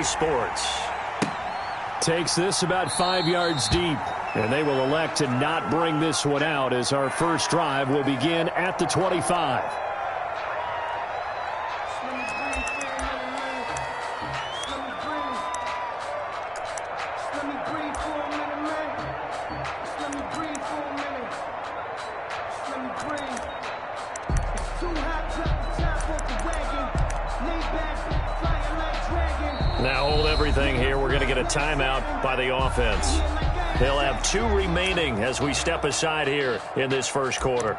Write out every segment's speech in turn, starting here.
EA Sports. Takes this about 5 yards deep. And they will elect to not bring this one out as our first drive will begin at the 25. Now hold everything here. We're going to get a timeout by the offense. They'll have 2 remaining as we step aside here in this first quarter.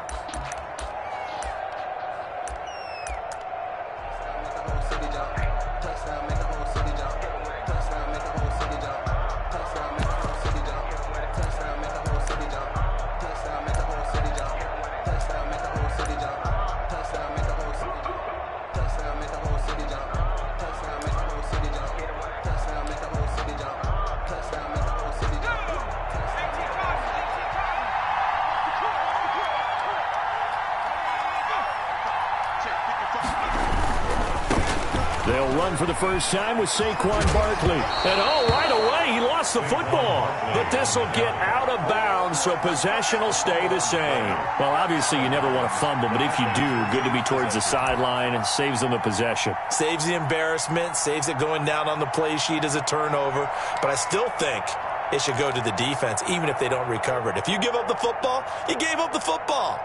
They'll run for the first time with Saquon Barkley. And right away, he lost the football. But this will get out of bounds, so possession will stay the same. Well, obviously, you never want to fumble, but if you do, good to be towards the sideline and saves them the possession. Saves the embarrassment, saves it going down on the play sheet as a turnover. But I still think it should go to the defense, even if they don't recover it. If you give up the football, you gave up the football.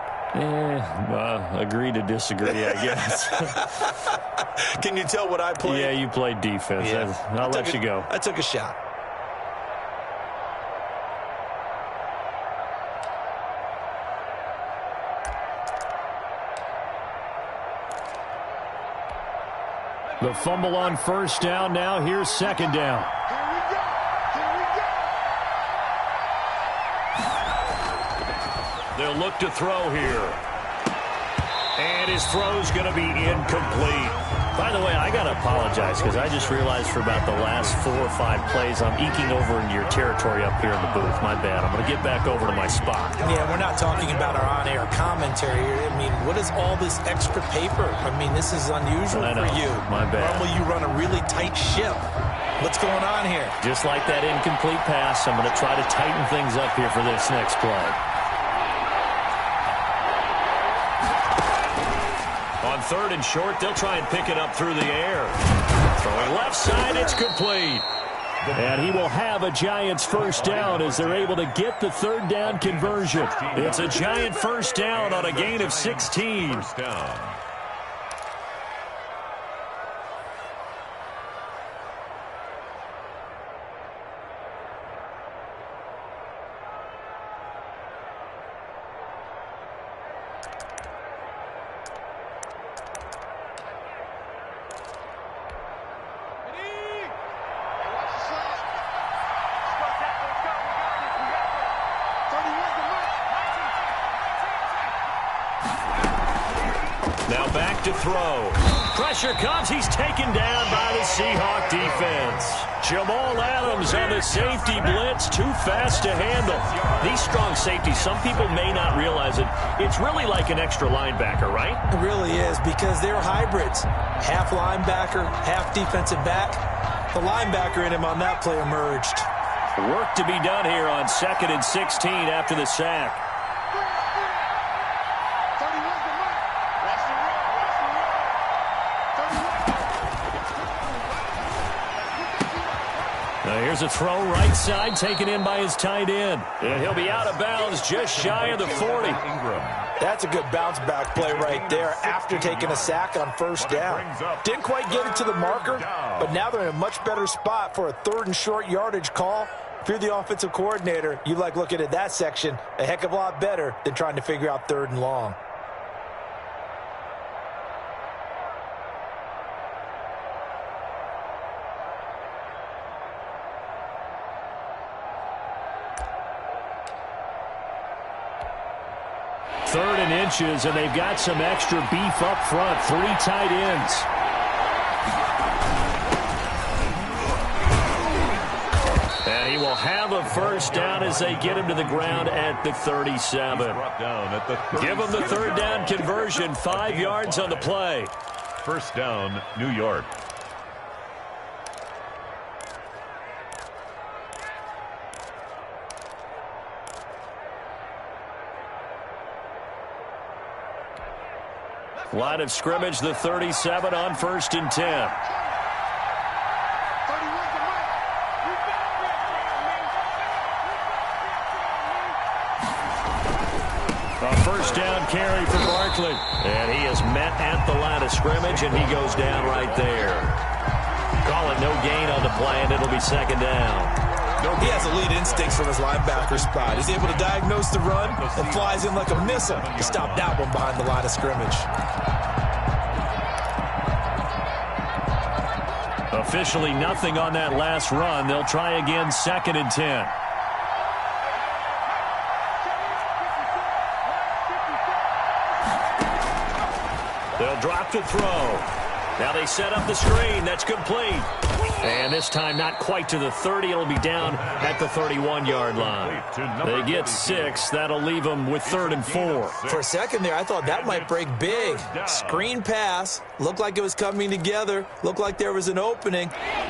Agree to disagree, I guess. Can you tell what I played? Yeah, you played defense. Yeah. I'll let you go. I took a shot. The fumble on first down. Now here's second down. They'll look to throw here. And his throw's going to be incomplete. By the way, I got to apologize because I just realized for about the last 4 or 5 plays, I'm eking over into your territory up here in the booth. My bad. I'm going to get back over to my spot. Yeah, we're not talking about our on-air commentary here. I mean, what is all this extra paper? I mean, this is unusual for you. My bad. Normally you run a really tight ship. What's going on here? Just like that incomplete pass, I'm going to try to tighten things up here for this next play. On 3rd and short, they'll try and pick it up through the air. Throwing left side, it's complete. And he will have a Giants first down as they're able to get the 3rd down conversion. It's a Giant first down on a gain of 16. First down. Now back to throw. Pressure comes. He's taken down by the Seahawk defense. Jamal Adams on the safety blitz. Too fast to handle. These strong safeties, some people may not realize it. It's really like an extra linebacker, right? It really is because they're hybrids. Half linebacker, half defensive back. The linebacker in him on that play emerged. Work to be done here on 2nd and 16 after the sack. Here's a throw right side taken in by his tight end. And he'll be out of bounds just shy of the 40. That's a good bounce back play right there after taking a sack on first down. Didn't quite get it to the marker, but now they're in a much better spot for a 3rd and short yardage call. If you're the offensive coordinator, you like looking at that section a heck of a lot better than trying to figure out 3rd and long. Third and inches, and they've got some extra beef up front. 3 tight ends. And he will have a first down as they get him to the ground at the 37. Give him the 3rd down conversion. 5 yards on the play. First down, New York. Line of scrimmage, the 37 on 1st and 10. A first down carry for Barkley. And he is met at the line of scrimmage, and he goes down right there. Calling no gain on the play, and it'll be 2nd down. He has elite instincts from his linebacker spot. He's able to diagnose the run and flies in like a missile to stop that one behind the line of scrimmage. Officially nothing on that last run. They'll try again, 2nd and 10. They'll drop to throw. Now they set up the screen. That's complete. And this time not quite to the 30. It'll be down at the 31-yard line. They get 6. That'll leave them with 3rd and 4. For a second there, I thought that might break big. Screen pass. Looked like it was coming together. Looked like there was an opening.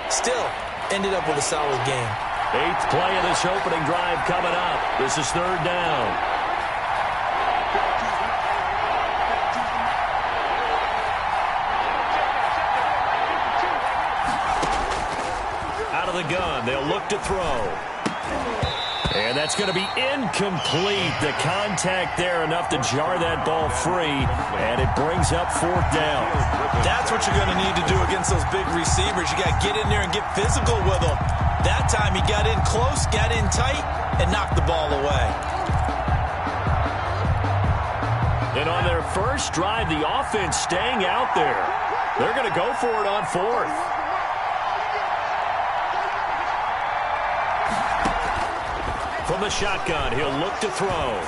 Still ended up with a solid game. 8th play of this opening drive coming up. This is 3rd down. The gun. They'll look to throw. And that's going to be incomplete. The contact there enough to jar that ball free, and it brings up 4th down. That's what you're going to need to do against those big receivers. You got to get in there and get physical with them. That time he got in close, got in tight, and knocked the ball away. And on their first drive, the offense staying out there. They're going to go for it on 4th. From the shotgun, he'll look to throw.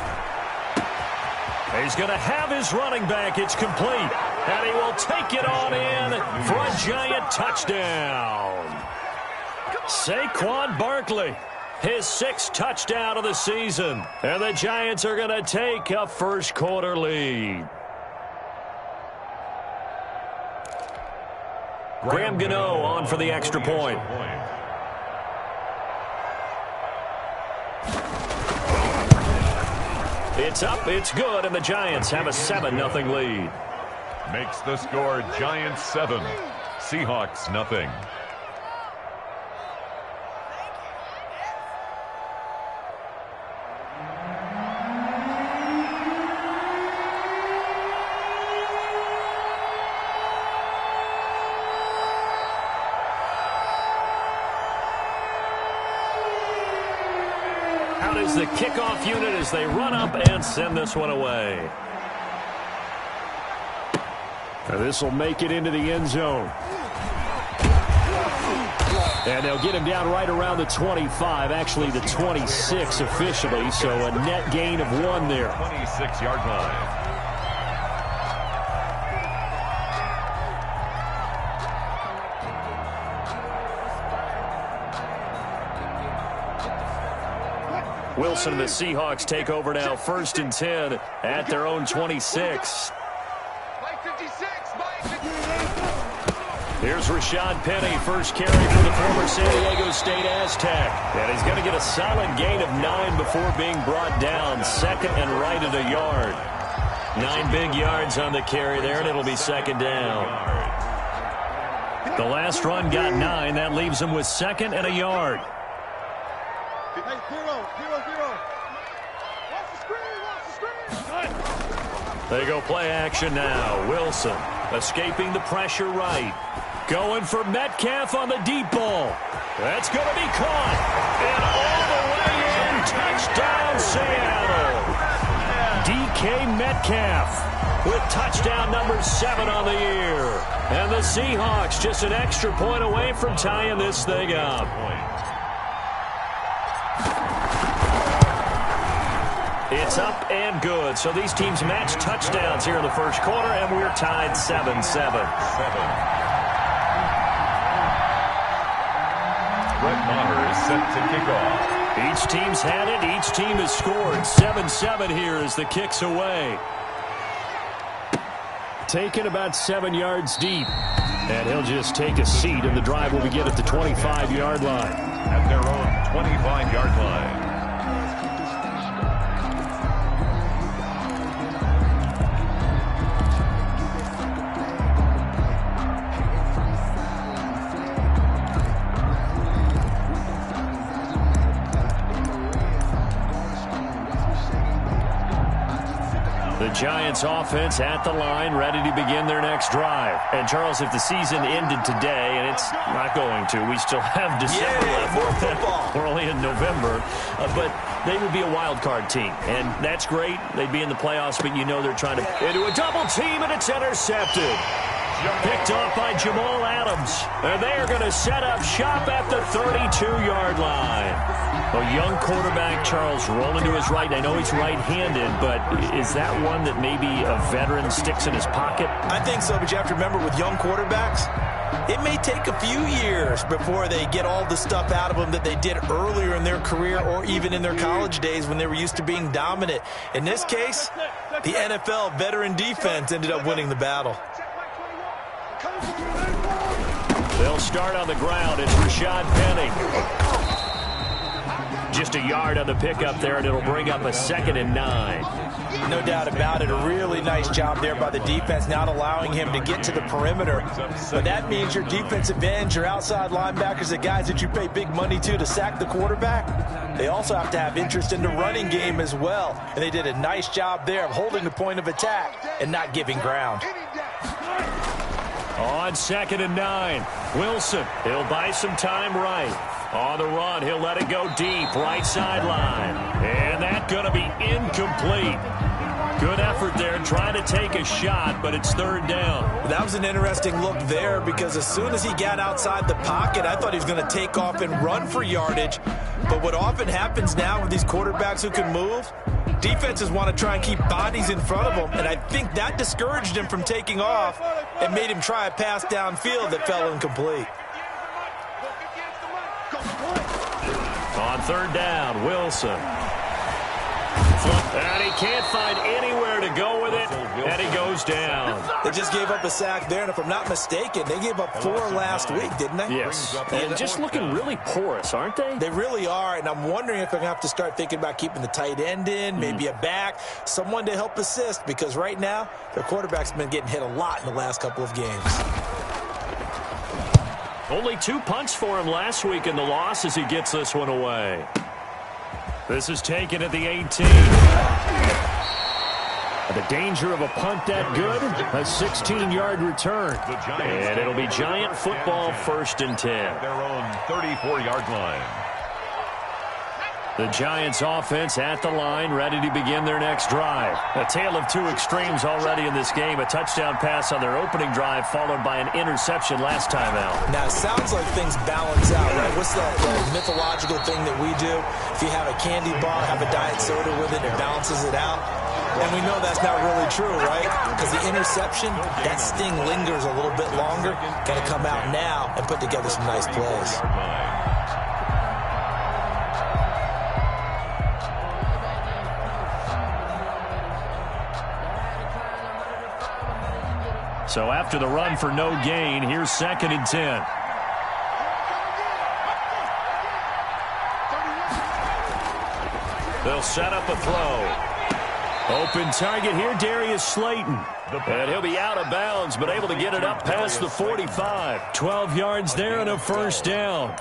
He's going to have his running back. It's complete. And he will take it on in for a giant touchdown. Saquon Barkley, his 6th touchdown of the season. And the Giants are going to take a first-quarter lead. Graham Gano on for the extra point. It's up, it's good, and the Giants have a 7-0 lead. Makes the score Giants 7, Seahawks nothing. Out is the kickoff unit as they run up and send this one away. This will make it into the end zone. And they'll get him down right around the 25, actually the 26 officially, so a net gain of 1 there. 26-yard line. Wilson and the Seahawks take over now, 1st and 10 at their own 26. Here's Rashad Penny, first carry for the former San Diego State Aztec. And he's going to get a solid gain of 9 before being brought down, 2nd and right at a yard. 9 big yards on the carry there, and it'll be 2nd down. The last run got 9. That leaves him with 2nd and a yard. They go play action now. Wilson escaping the pressure right. Going for Metcalf on the deep ball. That's going to be caught. And all the way in. Touchdown, Seattle. DK Metcalf with touchdown number 7 on the year. And the Seahawks just an extra point away from tying this thing up. It's up and good. So these teams match touchdowns here in the first quarter, and we're tied 7-7. Brett Maher is set to kick off. Each team's had it. Each team has scored. 7-7 here as the kick's away. Taken about 7 yards deep. And he'll just take a seat, and the drive will begin at the 25-yard line. At their own 25-yard line. Giants offense at the line, ready to begin their next drive. And, Charles, if the season ended today, and it's not going to, we still have December left. More football. We're only in November. But they would be a wild card team. And that's great. They'd be in the playoffs, but you know they're trying to into a double team, and it's intercepted. Picked off by Jamal Adams. And they are going to set up shop at the 32-yard line. A young quarterback, Charles, rolling to his right. I know he's right-handed, but is that one that maybe a veteran sticks in his pocket? I think so, but you have to remember with young quarterbacks, it may take a few years before they get all the stuff out of them that they did earlier in their career or even in their college days when they were used to being dominant. In this case, the NFL veteran defense ended up winning the battle. They'll start on the ground. It's Rashad Penny. Just a yard on the pickup there, and it'll bring up a 2nd and 9. No doubt about it. A really nice job there by the defense, not allowing him to get to the perimeter. But that means your defensive ends, your outside linebackers, the guys that you pay big money to sack the quarterback, they also have to have interest in the running game as well. And they did a nice job there of holding the point of attack and not giving ground. On 2nd and 9, Wilson, he'll buy some time right. On the run, he'll let it go deep, right sideline. And that's going to be incomplete. Good effort there, trying to take a shot, but it's 3rd down. That was an interesting look there because as soon as he got outside the pocket, I thought he was going to take off and run for yardage. But what often happens now with these quarterbacks who can move, defenses want to try and keep bodies in front of them, and I think that discouraged him from taking off and made him try a pass downfield that fell incomplete. On 3rd down, Wilson. And he can't find anywhere to go with it, and he goes down. They just gave up a sack there, and if I'm not mistaken, they gave up 4 last week, didn't they? Yes, and just looking really porous, aren't they? They really are, and I'm wondering if they're going to have to start thinking about keeping the tight end in, maybe a back, someone to help assist, because right now, their quarterback's been getting hit a lot in the last couple of games. Only 2 punts for him last week in the loss as he gets this one away. This is taken at the 18. The danger of a punt that good, a 16-yard return. And it'll be Giant football 1st and 10. Their own 34-yard line. The Giants offense at the line, ready to begin their next drive. A tale of 2 extremes already in this game. A touchdown pass on their opening drive, followed by an interception last time out. Now, it sounds like things balance out, right? What's that mythological thing that we do? If you have a candy bar, have a diet soda with it, it balances it out. And we know that's not really true, right? Because the interception, that sting lingers a little bit longer. Got to come out now and put together some nice plays. So after the run for no gain, here's 2nd and 10. They'll set up a throw. Open target here, Darius Slayton. And he'll be out of bounds, but able to get it up past the 45. 12 yards there and a 1st down.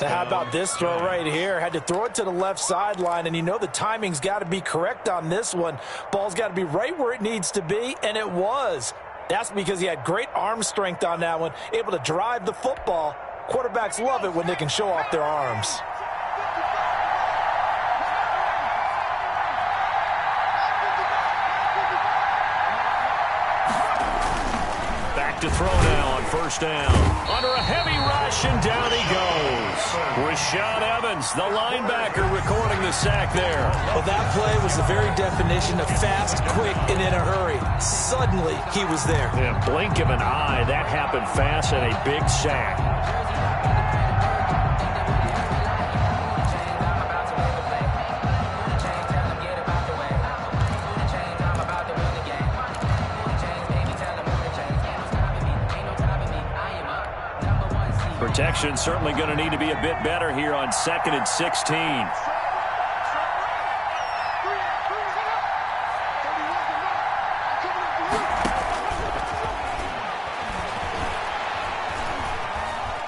How about this throw right here? Had to throw it to the left sideline, and you know the timing's got to be correct on this one. Ball's got to be right where it needs to be, and it was. That's because he had great arm strength on that one, able to drive the football. Quarterbacks love it when they can show off their arms. Back to throw now on 1st down. Under a heavy rush, and down he goes. Rashad Evans, the linebacker, recording the sack there. Well, that play was the very definition of fast, quick, and in a hurry. Suddenly, he was there. In a blink of an eye, that happened fast, and a big sack. Protection certainly going to need to be a bit better here on 2nd and 16.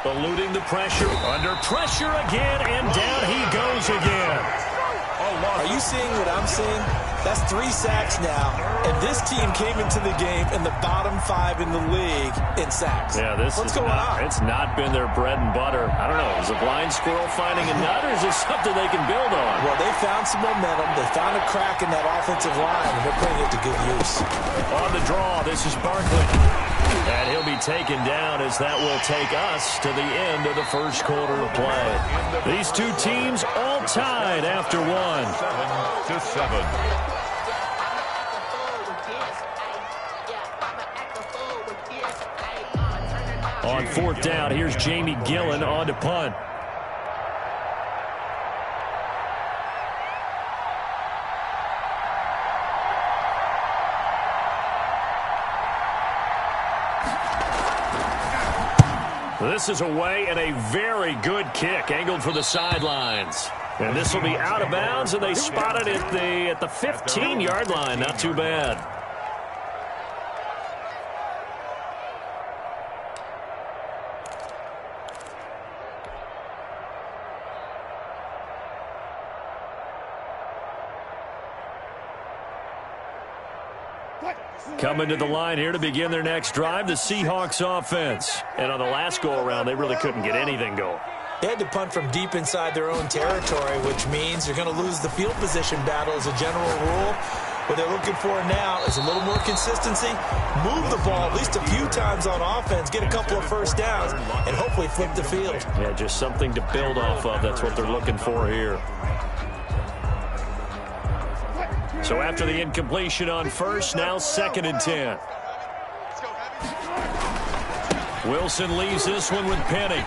Eluding the pressure, under pressure again, and down he goes again. Are you seeing what I'm seeing? That's 3 sacks now, and this team came into the game in the bottom 5 in the league in sacks. Yeah, what's going on? It's not been their bread and butter. I don't know. Is a blind squirrel finding a nut, or is this something they can build on? Well, they found some momentum. They found a crack in that offensive line, and they're putting it to good use. On the draw, this is Barkley. And he'll be taken down as that will take us to the end of the first quarter of play. These two teams all tied after one. 7-7. On fourth down, here's Jamie Gillen on to punt. This is away and a very good kick, angled for the sidelines. And this will be out of bounds, and they spot it at the 15-yard line. Not too bad. Coming to the line here to begin their next drive, the Seahawks offense. And on the last go-around, they really couldn't get anything going. They had to punt from deep inside their own territory, which means you're going to lose the field position battle as a general rule. What they're looking for now is a little more consistency, move the ball at least a few times on offense, get a couple of first downs, and hopefully flip the field. Yeah, just something to build off of. That's what they're looking for here. So after the incompletion on first, now 2nd and 10. Wilson leaves this one with Penny.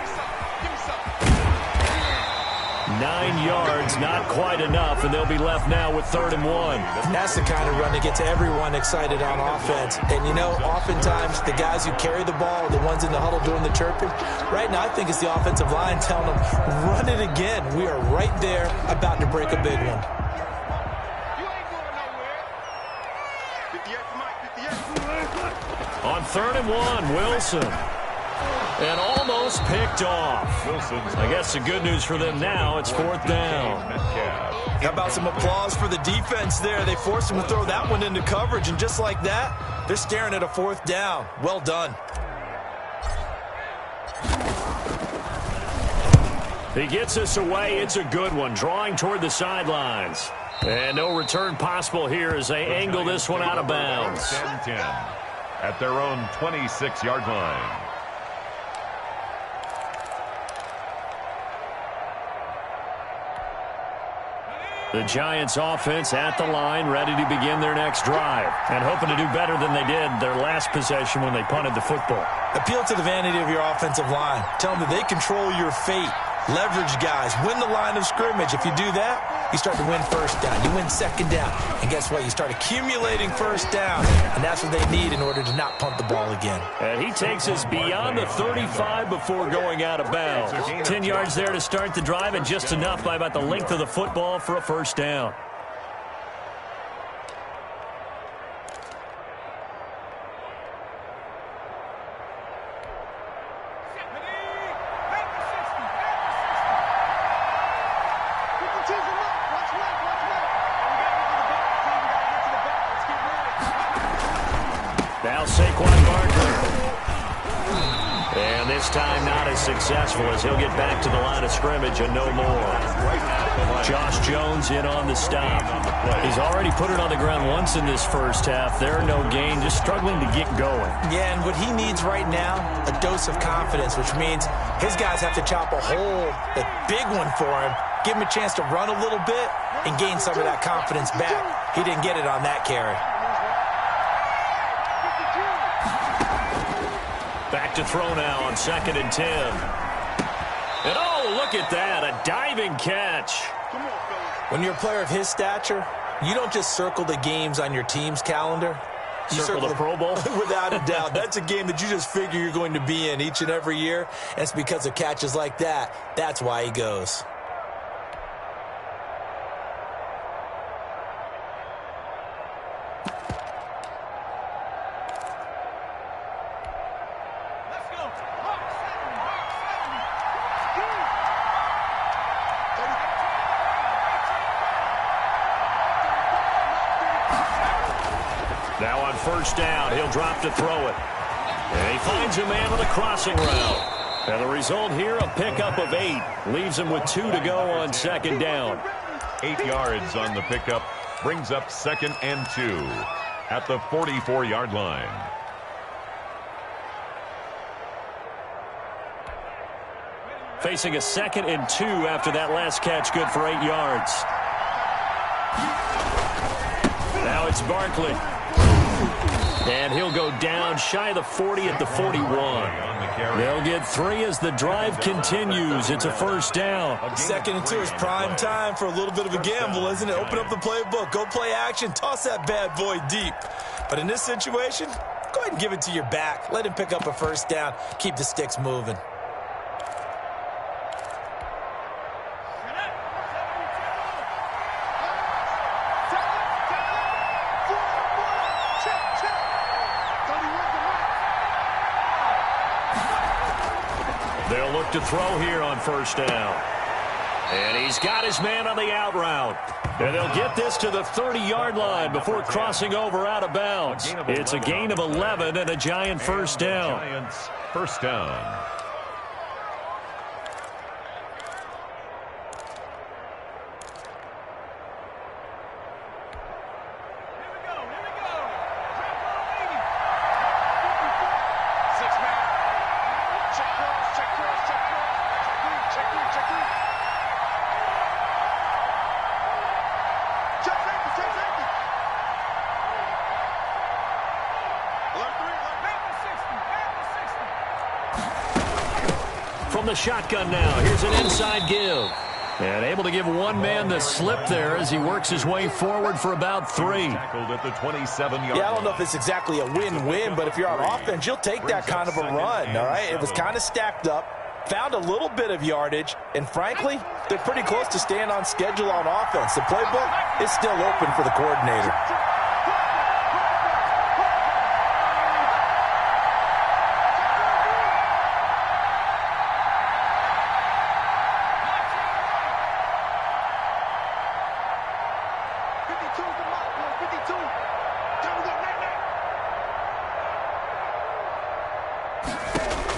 9 yards, not quite enough, and they'll be left now with 3rd and 1. That's the kind of run that gets everyone excited on offense. And, you know, oftentimes the guys who carry the ball are the ones in the huddle doing the chirping. Right now, I think it's the offensive line telling them, run it again. We are right there about to break a big one. On 3rd and 1, Wilson. And almost picked off. I guess the good news for them now, it's 4th down. How about some applause for the defense there? They forced him to throw that one into coverage, and just like that, they're staring at a 4th down. Well done. He gets us away. It's a good one, drawing toward the sidelines. And no return possible here as they angle this one out of bounds. 10-10 at their own 26-yard line. The Giants offense at the line, ready to begin their next drive, and hoping to do better than they did their last possession when they punted the football. Appeal to the vanity of your offensive line. Tell them that they control your fate. Leverage guys. Win the line of scrimmage. If you do that, you start to win first down. You win 2nd down. And guess what? You start accumulating first down. And that's what they need in order to not punt the ball again. And he takes us beyond the 35 before going out of bounds. 10 yards there to start the drive, and just enough by about the length of the football for a first down. Time not as successful as he'll get back to the line of scrimmage and no more. Josh Jones in on the stop. He's already put it on the ground once in this first half. There, no gain, just struggling to get going. Yeah, and what he needs right now, a dose of confidence, which means his guys have to chop a hole, a big one for him, give him a chance to run a little bit and gain some of that confidence back. He didn't get it on that carry. Back to throw now on 2nd and 10. And oh, look at that, a diving catch. When you're a player of his stature, you don't just circle the games on your team's calendar. You circle the Pro Bowl? Without a doubt. That's a game that you just figure you're going to be in each and every year. And it's because of catches like that. That's why he goes. first down. He'll drop to throw it. And he finds a man on the crossing route. And the result here, a pickup of 8. Leaves him with 2 to go on second down. 8 yards on the pickup. Brings up 2nd and 2 at the 44-yard line. Facing a 2nd and 2 after that last catch, good for 8 yards. Now it's Barkley. And he'll go down shy of the 40 at the 41. They'll get 3 as the drive continues. It's a first down. 2nd and 2 is prime time for a little bit of a gamble, isn't it? Open up the playbook, go play action, toss that bad boy deep. But in this situation, go ahead and give it to your back. Let him pick up a first down. Keep the sticks moving. They'll look to throw here on first down. And he's got his man on the out route. And they'll get this to the 30-yard line before crossing over out of bounds. It's a gain of 11 and a Giant first down. Giants first down. From the shotgun now, here's an inside give. And able to give one man the slip there as he works his way forward for about 3. Tackled at the 27-yard Yeah, I don't know if it's exactly a win-win, but if you're on offense, you'll take that kind of a run, all right? It was kind of stacked up, found a little bit of yardage, and frankly, they're pretty close to staying on schedule on offense. The playbook is still open for the coordinator.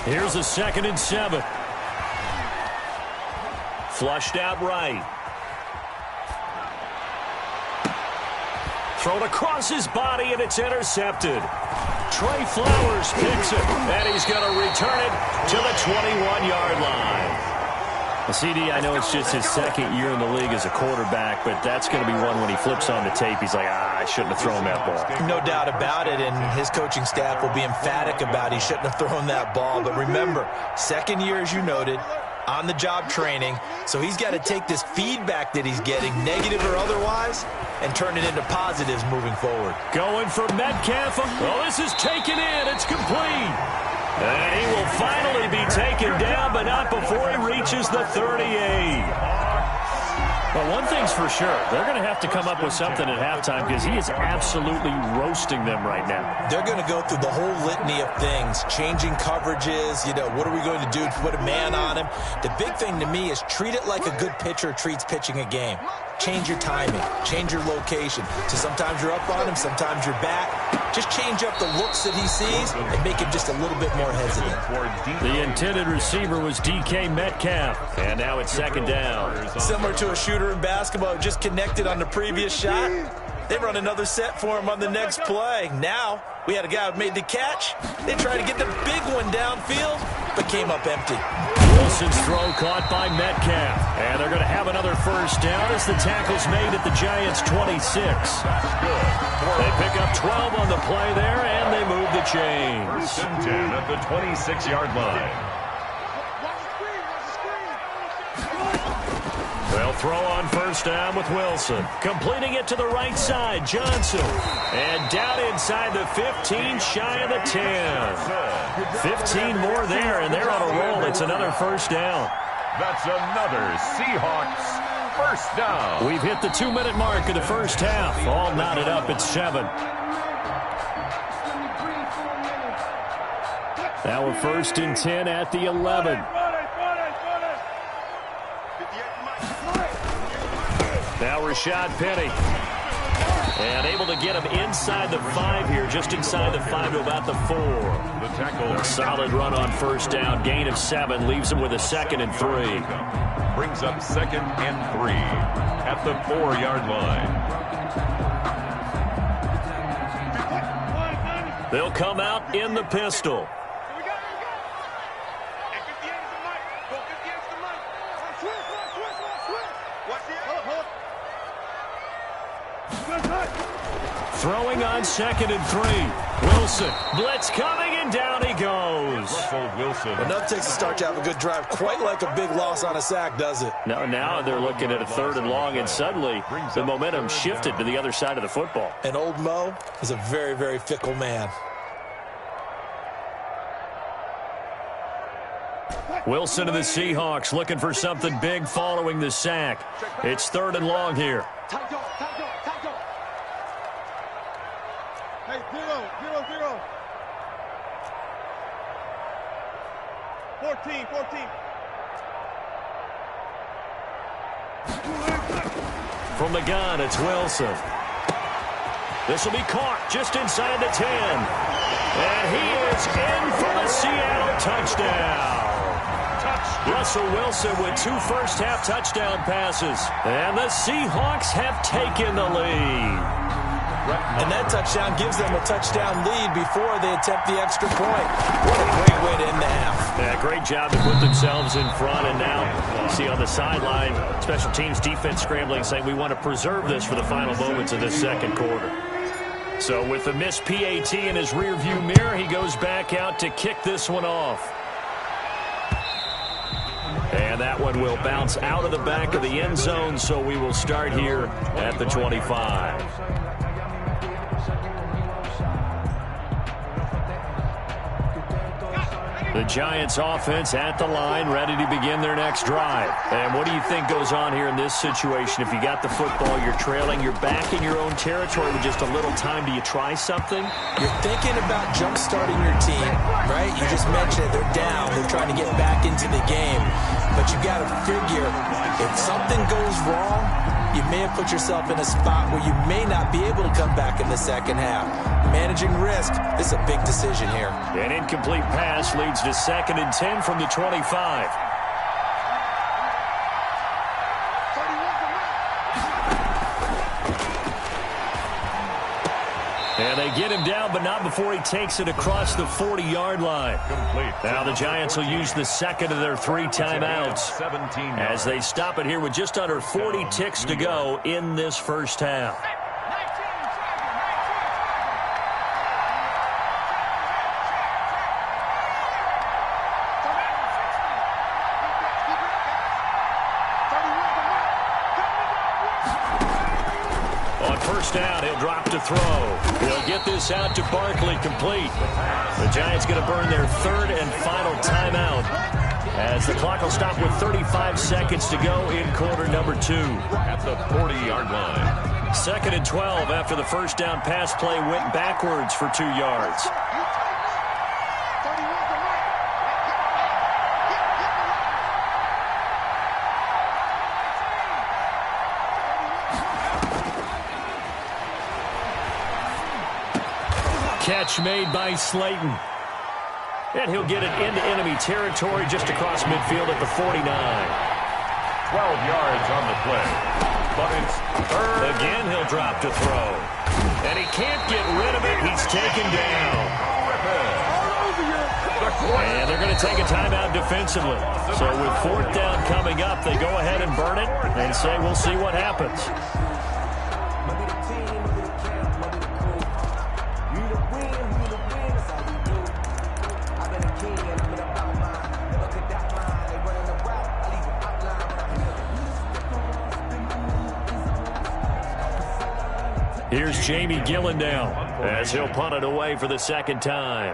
Here's a 2nd and 7. Flushed out right. Thrown across his body, and it's intercepted. Trey Flowers picks it, and he's going to return it to the 21-yard line. CD, I know it's just his 2nd year in the league as a quarterback, but that's going to be one when he flips on the tape. He's like, I shouldn't have thrown that ball. No doubt about it, and his coaching staff will be emphatic about he shouldn't have thrown that ball. But remember, 2nd year, as you noted, on-the-job training, so he's got to take this feedback that he's getting, negative or otherwise, and turn it into positives moving forward. Going for Metcalf. Oh, this is taken in. It's complete. And he will finally be taken down, but not before he reaches the 38. Well, one thing's for sure. They're going to have to come up with something at halftime because he is absolutely roasting them right now. They're going to go through the whole litany of things, changing coverages, what are we going to do to put a man on him? The big thing to me is treat it like a good pitcher treats pitching a game. Change your timing, change your location. So sometimes you're up on him, sometimes you're back. Just change up the looks that he sees and make him just a little bit more hesitant. The intended receiver was DK Metcalf, and now it's 2nd down. Similar to a shooter in basketball who just connected on the previous shot. They run another set for him on the next play. Now, we had a guy who made the catch. They tried to get the big one downfield, but came up empty. Wilson's throw caught by Metcalf. And they're going to have another first down as the tackle's made at the Giants' 26. They pick up 12 on the play there, and they move the chains. 1st and 10 at the 26-yard line. They'll throw on first down with Wilson. Completing it to the right side, Johnson. And down inside the 15, shy of the 10. 15 more there, and they're on a roll. It's another first down. That's another Seahawks first down. We've hit the 2-minute mark of the first half. All knotted up at 7. Now we're 1st and 10 at the 11. Now Rashad Penny. And able to get him inside the 5 here, just inside the 5 to about the 4. The tackle. A solid run on first down. Gain of 7 leaves him with a 2nd and 3. Brings up 2nd and 3 at the 4-yard line. They'll come out in the pistol. Throwing on 2nd and 3. Wilson. Blitz coming, and down he goes. Russell Wilson. Enough takes to start to have a good drive. Quite like a big loss on a sack, does it? Now they're looking at a 3rd and long, and suddenly the momentum shifted to the other side of the football. And old Mo is a very, very fickle man. Wilson of the Seahawks looking for something big following the sack. It's 3rd and long here. Hey, 0. 14. From the gun, it's Wilson. This will be caught just inside the 10. And he is in for the Seattle touchdown. Russell Wilson with 2 first-half touchdown passes. And the Seahawks have taken the lead. And that touchdown gives them a touchdown lead before they attempt the extra point. What a great way to end the half. Yeah, great job to put themselves in front. And now, you see on the sideline, special teams defense scrambling, saying we want to preserve this for the final moments of this second quarter. So with the missed PAT in his rearview mirror, he goes back out to kick this one off. And that one will bounce out of the back of the end zone, so we will start here at the 25. The Giants offense at the line, ready to begin their next drive. And what do you think goes on here in this situation? If you got the football, you're trailing, you're back in your own territory with just a little time. Do you try something? You're thinking about jump-starting your team, right? You just mentioned it. They're down. They're trying to get back into the game. But you got to figure, if something goes wrong, you may have put yourself in a spot where you may not be able to come back in the second half. Managing risk, this is a big decision here. An incomplete pass leads to 2nd and 10 from the 25. And they get him down, but not before he takes it across the 40-yard line. Complete. Now the Giants will use the 2nd of their 3 timeouts as they stop it here with just under 40 ticks to go in this first half. Down, he'll drop to throw. He'll get this out to Barkley, complete. The Giants going to burn their 3rd and final timeout as the clock will stop with 35 seconds to go in quarter number 2. At the 40-yard line. 2nd and 12 after the first down pass play went backwards for 2 yards. Catch made by Slayton. And he'll get it into enemy territory just across midfield at the 49. 12 yards on the play. But it's 3rd. Again, he'll drop to throw. And he can't get rid of it. He's taken down. And they're going to take a timeout defensively. So with 4th down coming up, they go ahead and burn it and say, we'll see what happens. Here's Jamie Gillendown as he'll punt it away for the 2nd time.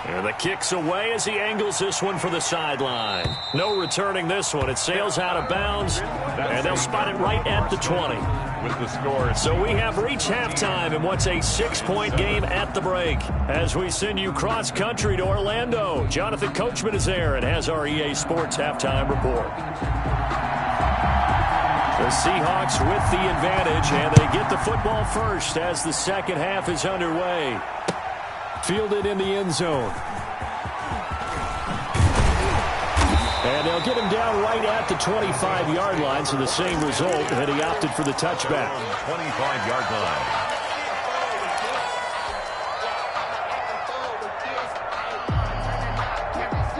And the kick's away as he angles this one for the sideline. No returning this one. It sails out of bounds, And they'll spot it right at the 20. With the score. So we have reached halftime in what's a 6-point game at the break. As we send you cross-country to Orlando, Jonathan Coachman is there and has our EA Sports halftime report. The Seahawks with the advantage, and they get the football first as the second half is underway. Fielded in the end zone. And they'll get him down right at the 25-yard line, so the same result, and he opted for the touchback. 25-yard line.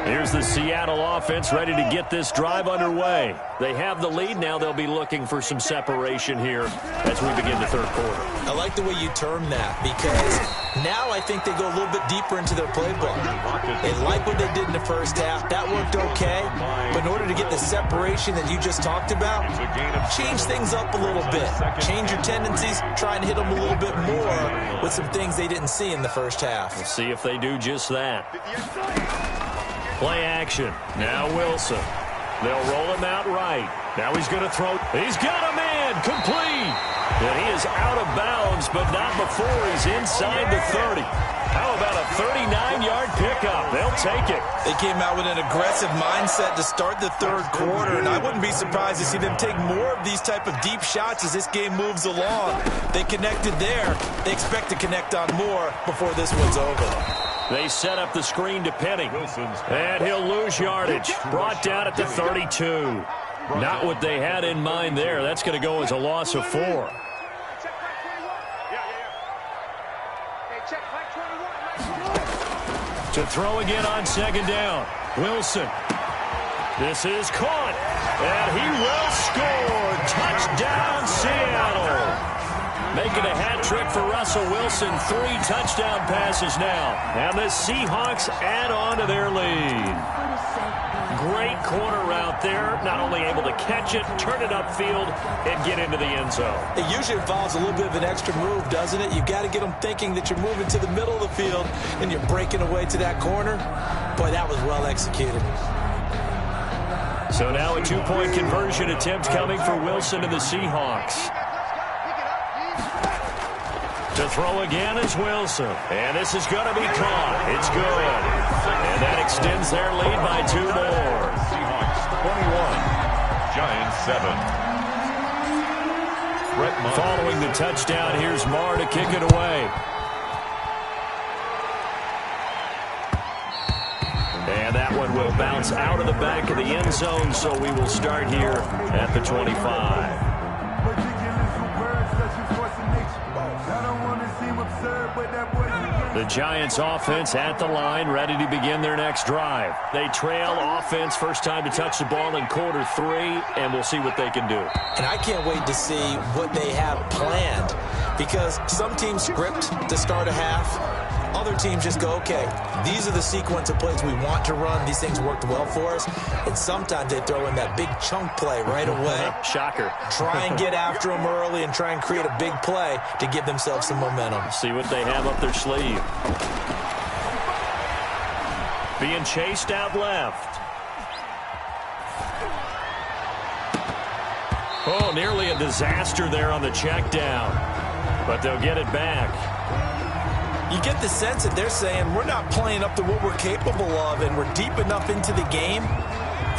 Here's the Seattle offense ready to get this drive underway. They have the lead. Now they'll be looking for some separation here as we begin the third quarter. I like the way you term that, because now I think they go a little bit deeper into their playbook. They like what they did in the first half. That worked okay. But in order to get the separation that you just talked about, change things up a little bit. Change your tendencies. Try and hit them a little bit more with some things they didn't see in the first half. We'll see if they do just that. Play action. Now Wilson. They'll roll him out right. Now he's going to throw. He's got a man. Complete. And he is out of bounds, but not before he's inside the 30. How about a 39-yard pickup? They'll take it. They came out with an aggressive mindset to start the third quarter, and I wouldn't be surprised to see them take more of these type of deep shots as this game moves along. They connected there. They expect to connect on more before this one's over. They set up the screen to Penny. And he'll lose yardage. Brought down at the 32. Not what they had in mind there. That's going to go as a loss of 4. To throw again on second down. Wilson. This is caught. And he will score. Touchdown, Seattle. Making a hat trick for Russell Wilson. 3 touchdown passes now. And the Seahawks add on to their lead. Great corner route there. Not only able to catch it, turn it upfield, and get into the end zone. It usually involves a little bit of an extra move, doesn't it? You've got to get them thinking that you're moving to the middle of the field and you're breaking away to that corner. Boy, that was well executed. So now a 2-point conversion attempt coming for Wilson and the Seahawks. To throw again is Wilson. And this is going to be caught. It's good. And that extends their lead by 2 more. Seahawks 21, Giants 7. Following the touchdown, here's Marr to kick it away. And that one will bounce out of the back of the end zone, so we will start here at the 25. The Giants offense at the line, ready to begin their next drive. They trail offense, first time to touch the ball in quarter 3, and we'll see what they can do. And I can't wait to see what they have planned, because some teams script to start a half. Other teams just go, okay, these are the sequence of plays we want to run. These things worked well for us. And sometimes they throw in that big chunk play right away. Shocker. Try and get after them early and try and create a big play to give themselves some momentum. See what they have up their sleeve. Being chased out left. Oh, nearly a disaster there on the check down. But they'll get it back. You get the sense that they're saying we're not playing up to what we're capable of, and we're deep enough into the game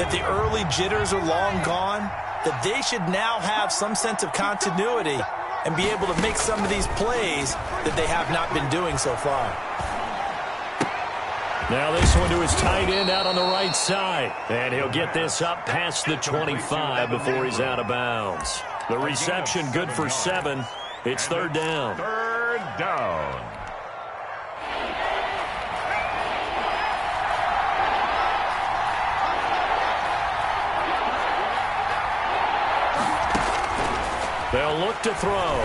that the early jitters are long gone, that they should now have some sense of continuity and be able to make some of these plays that they have not been doing so far. Now this one to his tight end out on the right side. And he'll get this up past the 25 before he's out of bounds. The reception good for 7. It's third down. Third down. They'll look to throw.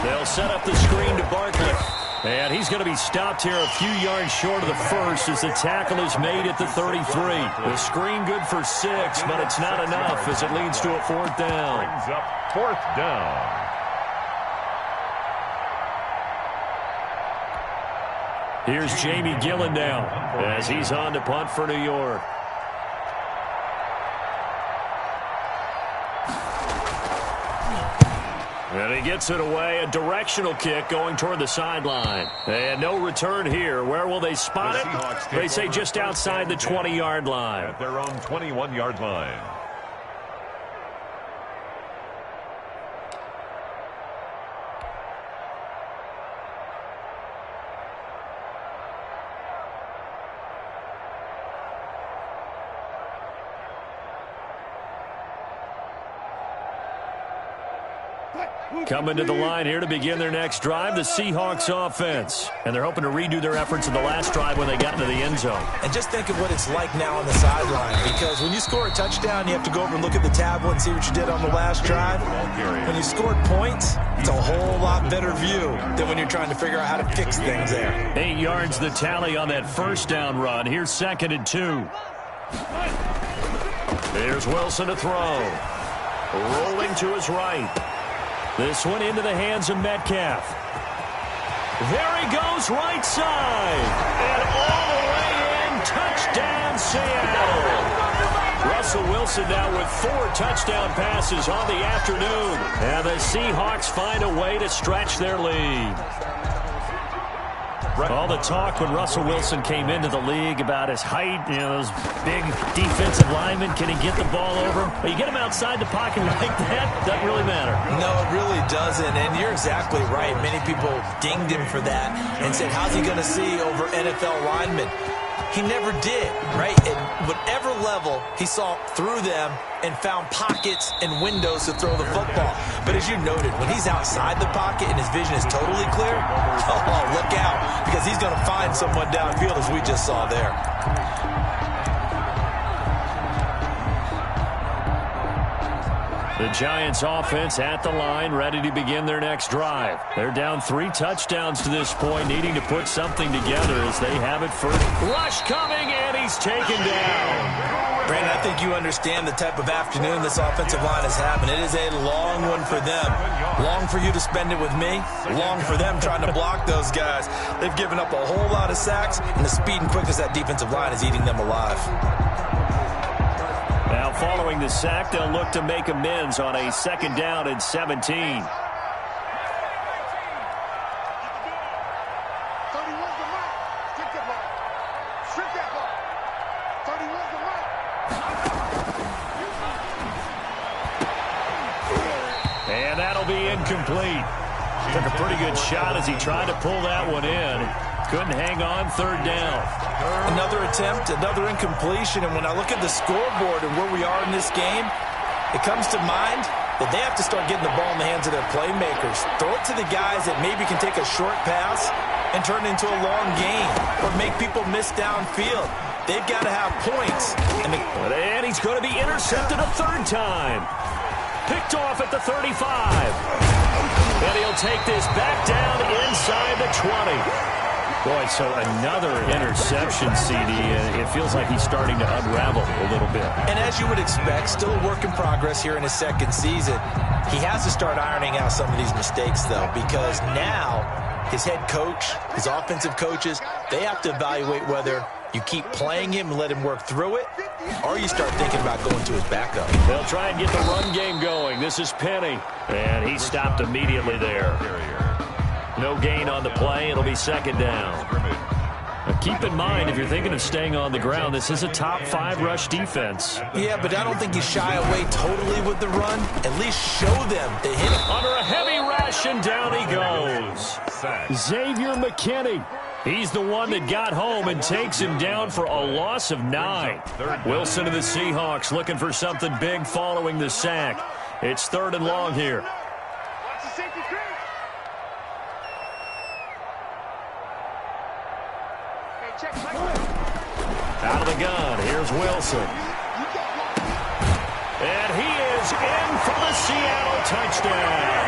They'll set up the screen to Barkley. And he's going to be stopped here a few yards short of the first as the tackle is made at the 33. The screen good for 6, but it's not enough as it leads to a 4th down. Brings up 4th down. Here's Jamie Gillen now as he's on to punt for New York. And he gets it away, a directional kick going toward the sideline. And no return here. Where will they spot it? They say just outside the 20-yard line. At their own 21-yard line. Coming to the line here to begin their next drive, the Seahawks offense. And they're hoping to redo their efforts in the last drive when they got into the end zone. And just think of what it's like now on the sideline, because when you score a touchdown, you have to go over and look at the tablet and see what you did on the last drive. When you scored points, it's a whole lot better view than when you're trying to figure out how to fix things there. 8 yards the tally on that first down run. Here's 2nd and 2. There's Wilson to throw. Rolling to his right. This one into the hands of Metcalf. There he goes, right side. And all the way in, touchdown Seattle. Russell Wilson now with 4 touchdown passes on the afternoon. And the Seahawks find a way to stretch their lead. All the talk when Russell Wilson came into the league about his height, those big defensive linemen, can he get the ball over? But you get him outside the pocket like that, doesn't really matter. No, it really doesn't, and you're exactly right. Many people dinged him for that and said, how's he going to see over NFL linemen? He never did, right? At whatever level, he saw through them and found pockets and windows to throw the football. But as you noted, when he's outside the pocket and his vision is totally clear, oh, look out, because he's going to find someone downfield, as we just saw there. The Giants offense at the line, ready to begin their next drive. They're down 3 touchdowns to this point, needing to put something together as they have it first. Rush coming, and he's taken down. Brandon, I think you understand the type of afternoon this offensive line is having. It is a long one for them. Long for you to spend it with me. Long for them trying to block those guys. They've given up a whole lot of sacks, and the speed and quickness of that defensive line is eating them alive. Now, following the sack, they'll look to make amends on a 2nd down and 17. And that'll be incomplete. Took a pretty good shot as he tried to pull that one in. Couldn't hang on, 3rd down. Another attempt, another incompletion, and when I look at the scoreboard and where we are in this game, it comes to mind that they have to start getting the ball in the hands of their playmakers. Throw it to the guys that maybe can take a short pass and turn it into a long gain or make people miss downfield. They've got to have points. And he's going to be intercepted a 3rd time. Picked off at the 35. And he'll take this back down inside the 20. Boy, so another interception, CD. It feels like he's starting to unravel a little bit. And as you would expect, still a work in progress here in his 2nd season. He has to start ironing out some of these mistakes, though, because now his head coach, his offensive coaches, they have to evaluate whether you keep playing him and let him work through it, or you start thinking about going to his backup. They'll try and get the run game going. This is Penny. And he stopped immediately there. No gain on the play. It'll be 2nd down. Now keep in mind, if you're thinking of staying on the ground, this is a top 5 rush defense. Yeah, but I don't think you shy away totally with the run. At least show them they hit it. Under a heavy rush, and down he goes. Xavier McKinney. He's the one that got home and takes him down for a loss of 9. Wilson and the Seahawks looking for something big following the sack. It's 3rd and long here. Out of the gun, here's Wilson. And he is in for the Seattle touchdown.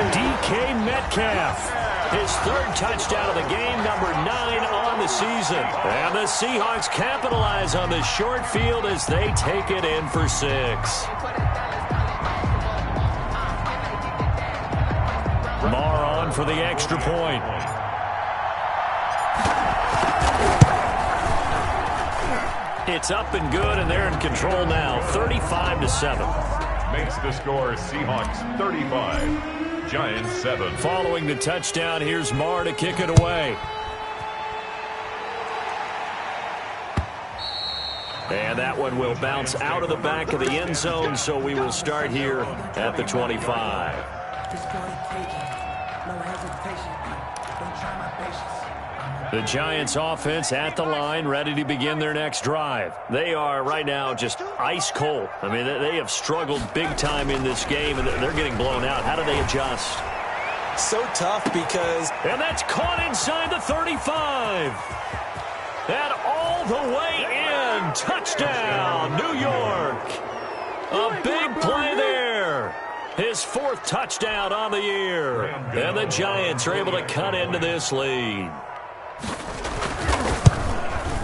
DK Metcalf, his 3rd touchdown of the game, number 9 on the season. And the Seahawks capitalize on the short field as they take it in for 6. Marr on for the extra point. It's up and good, and they're in control now, 35-7. makes the score Seahawks 35, Giants 7. Following the touchdown, here's Marr to kick it away. And that one will bounce out of the back of the end zone, so we will start here at the 25. The Giants offense at the line, ready to begin their next drive. They are right now just ice cold. I mean, they have struggled big time in this game, and they're getting blown out. How do they adjust? So tough because... And that's caught inside the 35. And all the way in. Touchdown, New York. A big play there. His fourth touchdown on the year. And the Giants are able to cut into this lead.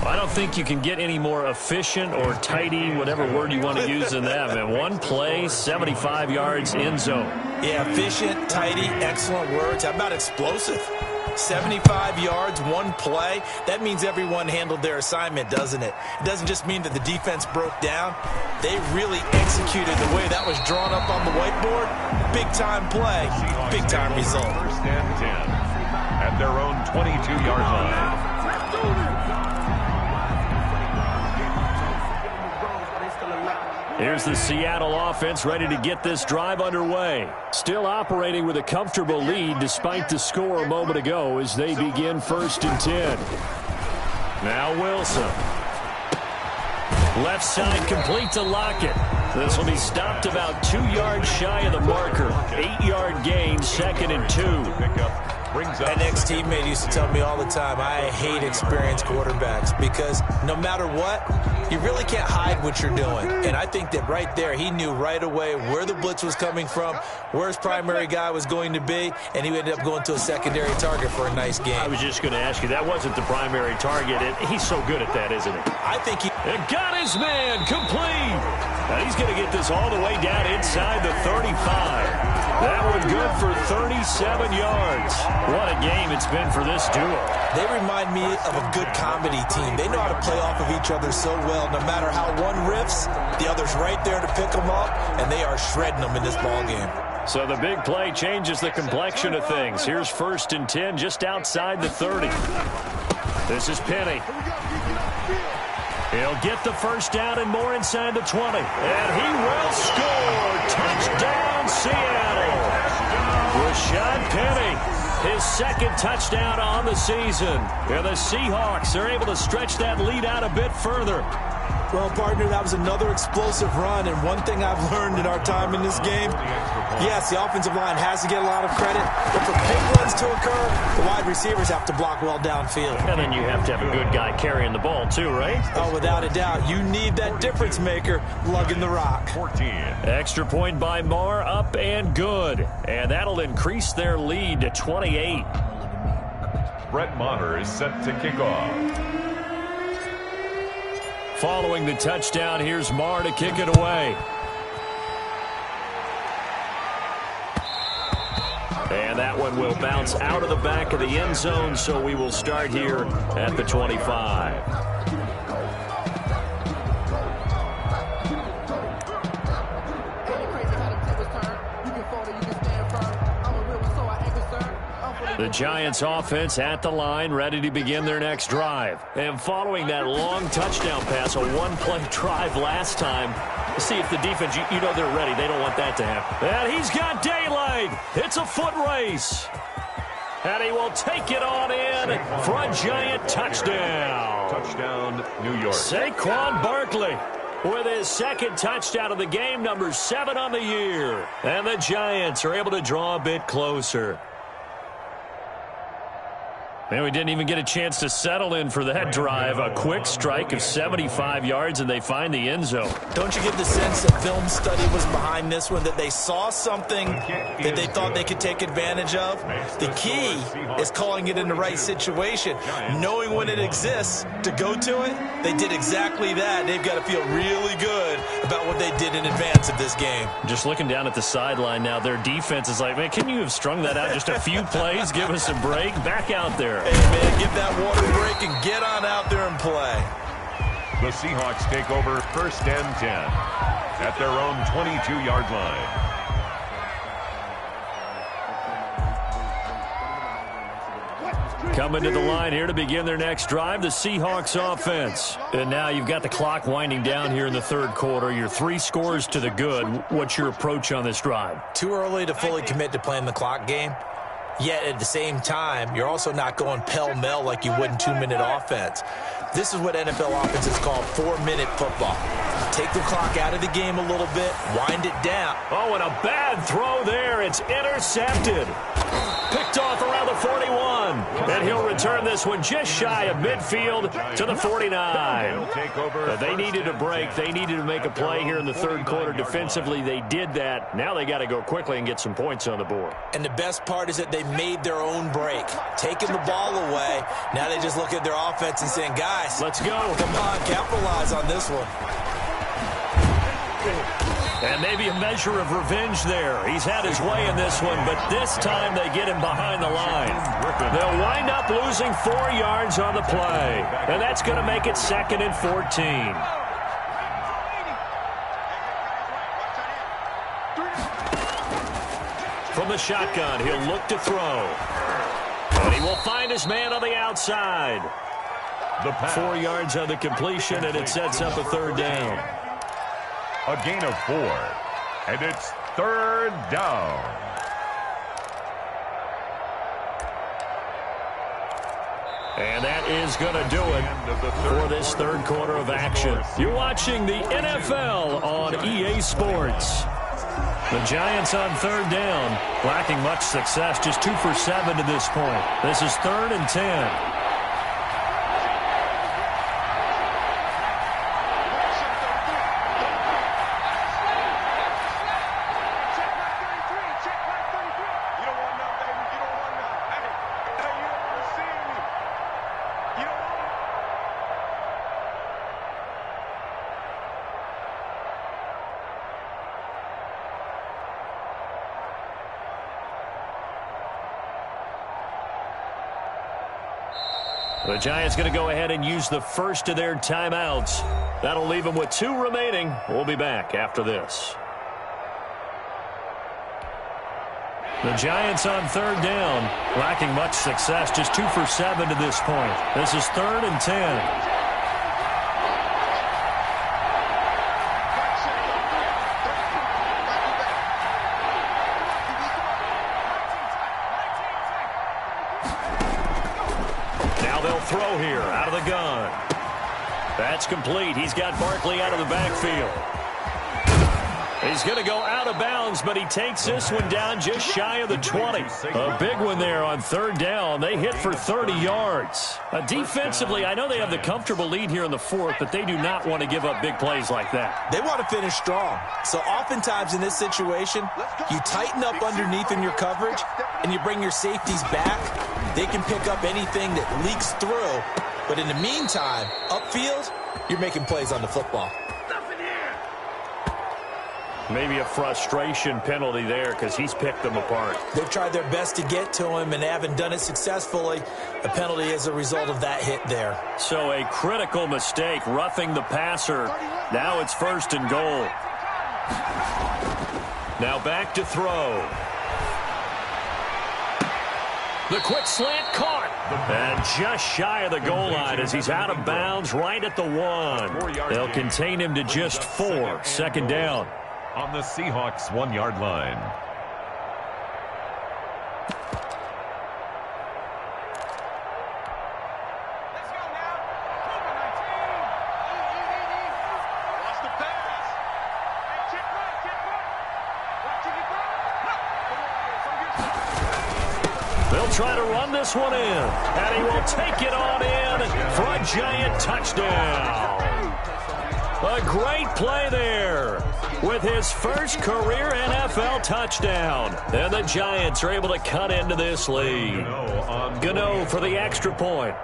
I don't think you can get any more efficient or tidy, whatever word you want to use in that, man. One play, 75 yards, end zone. Yeah, efficient, tidy, excellent words. How about explosive? 75 yards, one play. That means everyone handled their assignment, doesn't it? It doesn't just mean that the defense broke down. They really executed the way that was drawn up on the whiteboard. Big-time play, big-time result. First and 10 at their own 22-yard line. Here's the Seattle offense ready to get this drive underway. Still operating with a comfortable lead despite the score a moment ago as they begin 1st and 10. Now Wilson. Left side complete to Lockett. This will be stopped about 2 yards shy of the marker. 8-yard gain, 2nd and 2. An ex-teammate used to tell me all the time, I hate experienced quarterbacks because no matter what, you really can't hide what you're doing. And I think that right there, he knew right away where the blitz was coming from, where his primary guy was going to be, and he ended up going to a secondary target for a nice game. I was just going to ask you, that wasn't the primary target. He's so good at that, isn't he? I think he... And got his man complete. Now he's going to get this all the way down inside the 35. That one good for 37 yards. What a game it's been for this duo. They remind me of a good comedy team. They know how to play off of each other so well. No matter how one riffs, the other's right there to pick them up, and they are shredding them in this ballgame. So the big play changes the complexion of things. Here's 1st and 10 just outside the 30. This is Penny. He'll get the first down and more inside the 20. And he will score. Touchdown, Seattle. Rashad Penny, his 2nd touchdown on the season. And the Seahawks are able to stretch that lead out a bit further. Well, partner, that was another explosive run, and one thing I've learned in our time in this game, yes, the offensive line has to get a lot of credit, but for big runs to occur, the wide receivers have to block well downfield. And then you have to have a good guy carrying the ball too, right? Oh, without a doubt. You need that difference maker lugging the rock. 14. Extra point by Marr, up and good. And that'll increase their lead to 28. Brett Maher is set to kick off. Following the touchdown, here's Marr to kick it away. And that one will bounce out of the back of the end zone, so we will start here at the 25. The Giants offense at the line, ready to begin their next drive. And following that long touchdown pass, a one-play drive last time, let's see if the defense, you know they're ready. They don't want that to happen. And he's got daylight. It's a foot race. And he will take it on in for a Giant touchdown. Touchdown, New York. Saquon Barkley with his 2nd touchdown of the game, number 7 on the year. And the Giants are able to draw a bit closer. Man, we didn't even get a chance to settle in for that drive. A quick strike of 75 yards, and they find the end zone. Don't you get the sense that film study was behind this one, that they saw something that they thought they could take advantage of? The key is calling it in the right situation, knowing when it exists to go to it. They did exactly that. They've got to feel really good about what they did in advance of this game. Just looking down at the sideline now, their defense is like, man, can you have strung that out just a few plays? Give us a break. Back out there. Hey, man, give that water break and get on out there and play. The Seahawks take over 1st and 10. at their own 22-yard line. Coming to the line here to begin their next drive, the Seahawks offense. And now you've got the clock winding down here in the third quarter. You're 3 scores to the good. What's your approach on this drive? Too early to fully commit to playing the clock game. Yet at the same time, you're also not going pell-mell like you would in 2-minute offense. This is what NFL offenses call 4-minute football. Take the clock out of the game a little bit, wind it down. Oh, and a bad throw there. It's intercepted. Picked off around the 41. And he'll return this one just shy of midfield to the 49. But they needed a break. They needed to make a play here in the third quarter defensively. They did that. Now they got to go quickly and get some points on the board. And the best part is that they made their own break. Taking the ball away. Now they just look at their offense and saying, guys, let's go. Come on, capitalize on this one. And maybe a measure of revenge there. He's had his way in this one, but this time they get him behind the line. They'll wind up losing 4 yards on the play, and that's going to make it 2nd and 14. From the shotgun, he'll look to throw. And he will find his man on the outside. 4 yards on the completion, and it sets up a 3rd down. A gain of 4, and it's 3rd down. And that is going to do it for this third quarter of action. You're watching the NFL on EA Sports. The Giants on 3rd down, lacking much success, just 2 for 7 to this point. This is 3rd and 10. The Giants going to go ahead and use the first of their timeouts. That'll leave them with 2 remaining. We'll be back after this. The Giants on 3rd down, lacking much success, just 2 for 7 to this point. This is 3rd and 10. Throw here out of the gun. That's complete. He's got Barkley out of the backfield. He's going to go out of bounds, but he takes this one down just shy of the 20. A big one there on 3rd down. They hit for 30 yards. Defensively, I know they have the comfortable lead here in the 4th, but they do not want to give up big plays like that. They want to finish strong. So oftentimes in this situation, you tighten up underneath in your coverage, and you bring your safeties back. They can pick up anything that leaks through. But in the meantime, upfield, you're making plays on the football. Maybe a frustration penalty there because he's picked them apart. They've tried their best to get to him and haven't done it successfully. A penalty as a result of that hit there. So a critical mistake, roughing the passer. Now it's 1st and goal. Now back to throw. The quick slant caught. And just shy of the goal line as he's out of bounds right at the 1. They'll contain him to just 4. 2nd down. On the Seahawks 1-yard line. Let's go now. Over 19. Watch the pass. Hey, check right. They'll try to run this one in. And he will take it on in for a giant touchdown. A great play there with his first career NFL touchdown. And the Giants are able to cut into this lead. Gano for the extra point.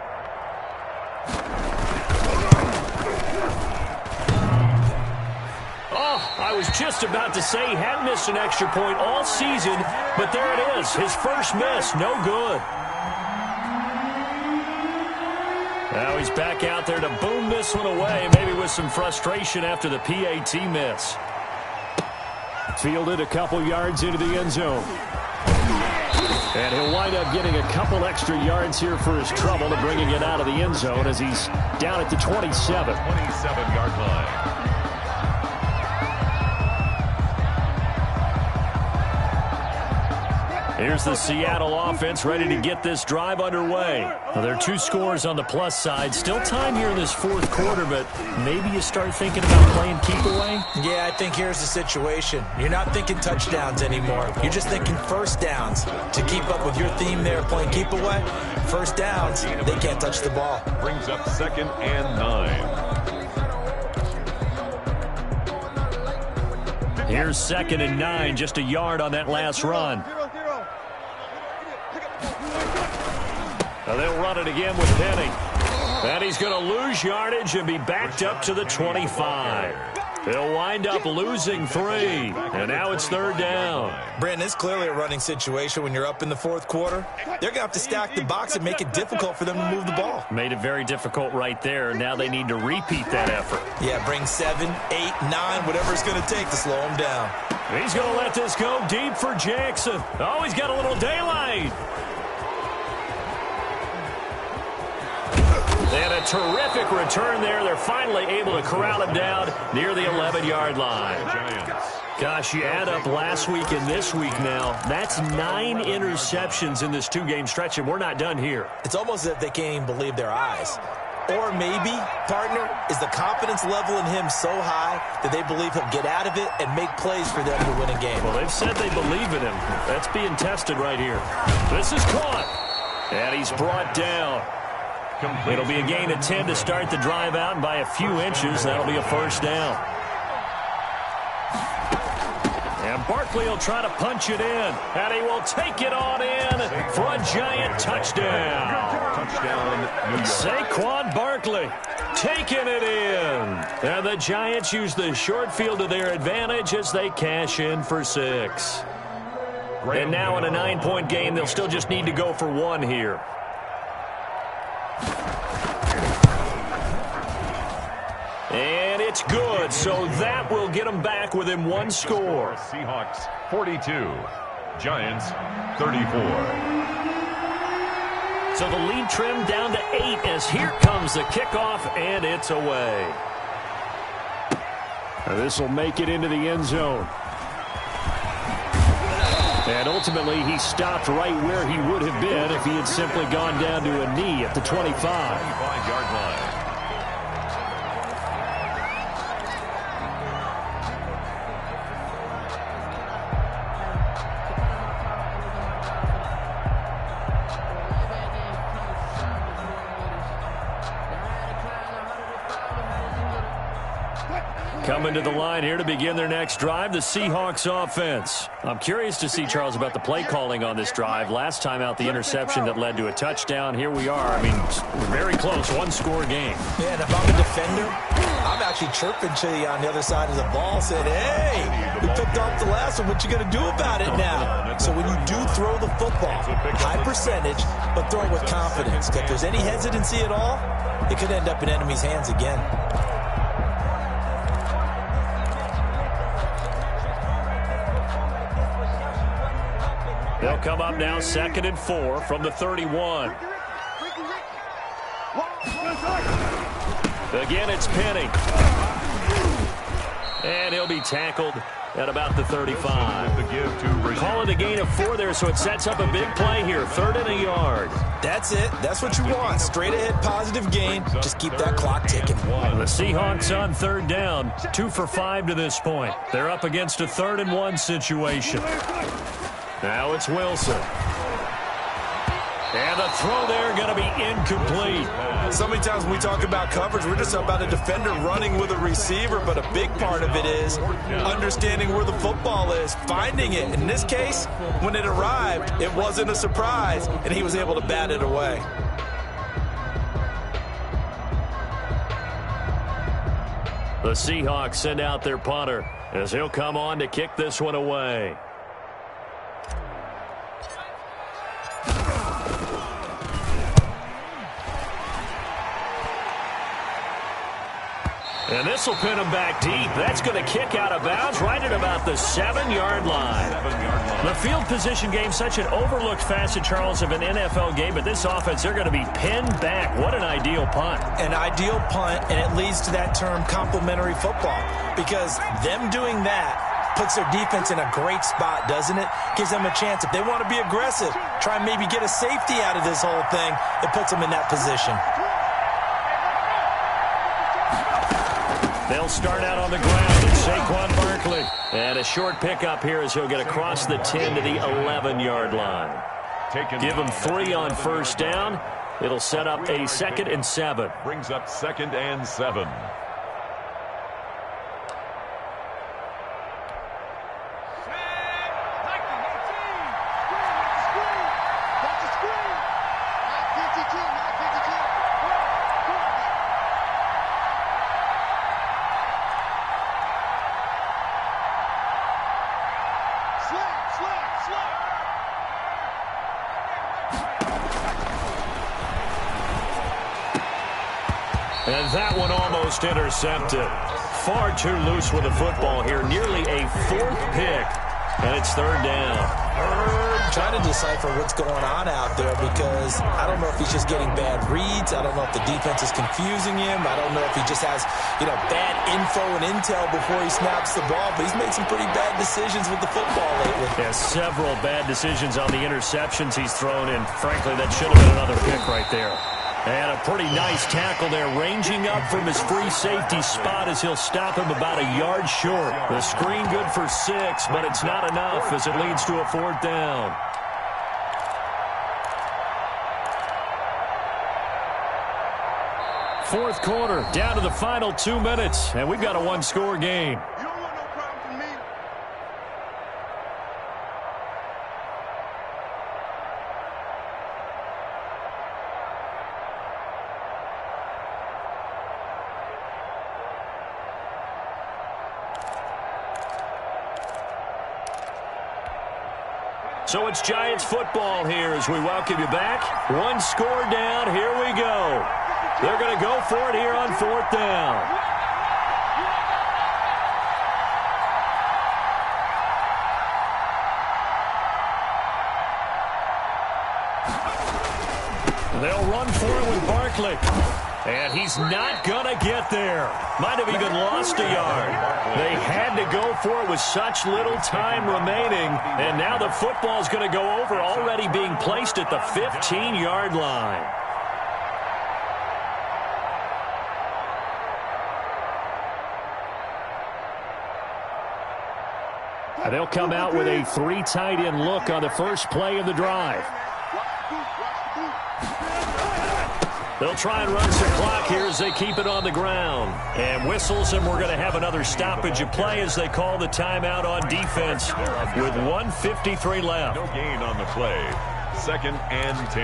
Oh, I was just about to say he hadn't missed an extra point all season, but there it is. His first miss, no good. Now he's back out there to boom this one away, maybe with some frustration after the PAT miss. Fielded a couple yards into the end zone. And he'll wind up getting a couple extra yards here for his trouble to bringing it out of the end zone as he's down at the 27. 27-yard line. Here's the Seattle offense ready to get this drive underway. Well, there are 2 scores on the plus side. Still time here in this fourth quarter, but maybe you start thinking about playing keep away? Yeah, I think here's the situation. You're not thinking touchdowns anymore. You're just thinking first downs. To keep up with your theme there, playing keep away, first downs, they can't touch the ball. Brings up 2nd and 9. Here's 2nd and 9, just a yard on that last run. Now they'll run it again with Penny. And he's going to lose yardage and be backed up to the 25. They'll wind up losing 3. And now it's 3rd down. Brandon, it's clearly a running situation when you're up in the fourth quarter. They're going to have to stack the box and make it difficult for them to move the ball. Made it very difficult right there. Now they need to repeat that effort. Yeah, bring 7, 8, 9, whatever it's going to take to slow him down. He's going to let this go deep for Jackson. Oh, he's got a little daylight. And a terrific return there. They're finally able to corral him down near the 11-yard line. Gosh, you add up last week and this week now. That's 9 interceptions in this 2-game stretch, and we're not done here. It's almost as if they can't even believe their eyes. Or maybe, partner, is the confidence level in him so high that they believe he'll get out of it and make plays for them to win a game. Well, they've said they believe in him. That's being tested right here. This is caught. And he's brought down. It'll be a gain of 10 to start the drive out, and by a few inches, that'll be a first down. And Barkley will try to punch it in, and he will take it on in for a giant touchdown. Touchdown, New York. Saquon Barkley taking it in. And the Giants use the short field to their advantage as they cash in for 6. And now in a 9-point game, they'll still just need to go for 1 here. And it's good, so that will get them back within 1 score. Seahawks 42, Giants 34. So the lead trimmed down to 8 as here comes the kickoff, and it's away. This will make it into the end zone. And ultimately, he stopped right where he would have been if he had simply gone down to a knee at the 25. 25-yard line. Coming to the line here to begin their next drive, the Seahawks offense. I'm curious to see, Charles, about the play calling on this drive. Last time out, the interception that led to a touchdown. Here we are. I mean, very close, 1-score game. Yeah, and if I'm a defender, I'm actually chirping to you on the other side of the ball, saying, hey, we picked off the last one. What you going to do about it now? So when you do throw the football, high percentage, but throw it with confidence. If there's any hesitancy at all, it could end up in enemy's hands again. They'll come up now 2nd and 4 from the 31. Again, it's Penny. And he'll be tackled at about the 35. Calling a gain of 4 there, so it sets up a big play here. 3rd and a yard. That's it. That's what you want. Straight ahead, positive gain. Just keep that clock ticking. The Seahawks on 3rd down. 2 for 5 to this point. They're up against a 3rd and 1 situation. Now it's Wilson. And the throw there going to be incomplete. So many times when we talk about coverage, we're just about a defender running with a receiver, but a big part of it is understanding where the football is, finding it. In this case, when it arrived, it wasn't a surprise, and he was able to bat it away. The Seahawks send out their punter as he'll come on to kick this one away. And this will pin him back deep. That's going to kick out of bounds right at about the 7-yard line. The field position game, such an overlooked facet, Charles, of an NFL game. But this offense, they're going to be pinned back. What an ideal punt. An ideal punt, and it leads to that term complementary football. Because them doing that puts their defense in a great spot, doesn't it? Gives them a chance. If they want to be aggressive, try and maybe get a safety out of this whole thing, it puts them in that position. They'll start out on the ground. It's Saquon Barkley. And a short pickup here as he'll get across the 10 to the 11-yard line. Give him 3 on first down. It'll set up a 2nd and 7. Brings up 2nd and 7. And that one almost intercepted. Far too loose with the football here. Nearly a 4th pick. And it's 3rd down. Trying to decipher what's going on out there because I don't know if he's just getting bad reads. I don't know if the defense is confusing him. I don't know if he just has, bad info and intel before he snaps the ball. But he's made some pretty bad decisions with the football lately. Yeah, several bad decisions on the interceptions he's thrown in. Frankly, that should have been another pick right there. And a pretty nice tackle there, ranging up from his free safety spot as he'll stop him about a yard short. The screen good for 6, but it's not enough as it leads to a 4th down. Fourth quarter, down to the final 2 minutes, and we've got a 1-score game. So it's Giants football here as we welcome you back. 1 score down. Here we go. They're going to go for it here on 4th down. They'll run for it with Barkley. And he's not going to get there. Might have even lost a yard. They had to go for it with such little time remaining. And now the football's going to go over, already being placed at the 15-yard line. And they'll come out with a 3 tight end look on the first play of the drive. They'll try and run some clock here as they keep it on the ground. And whistles, and we're going to have another stoppage of play as they call the timeout on defense with 1:53 left. No gain on the play. 2nd and 10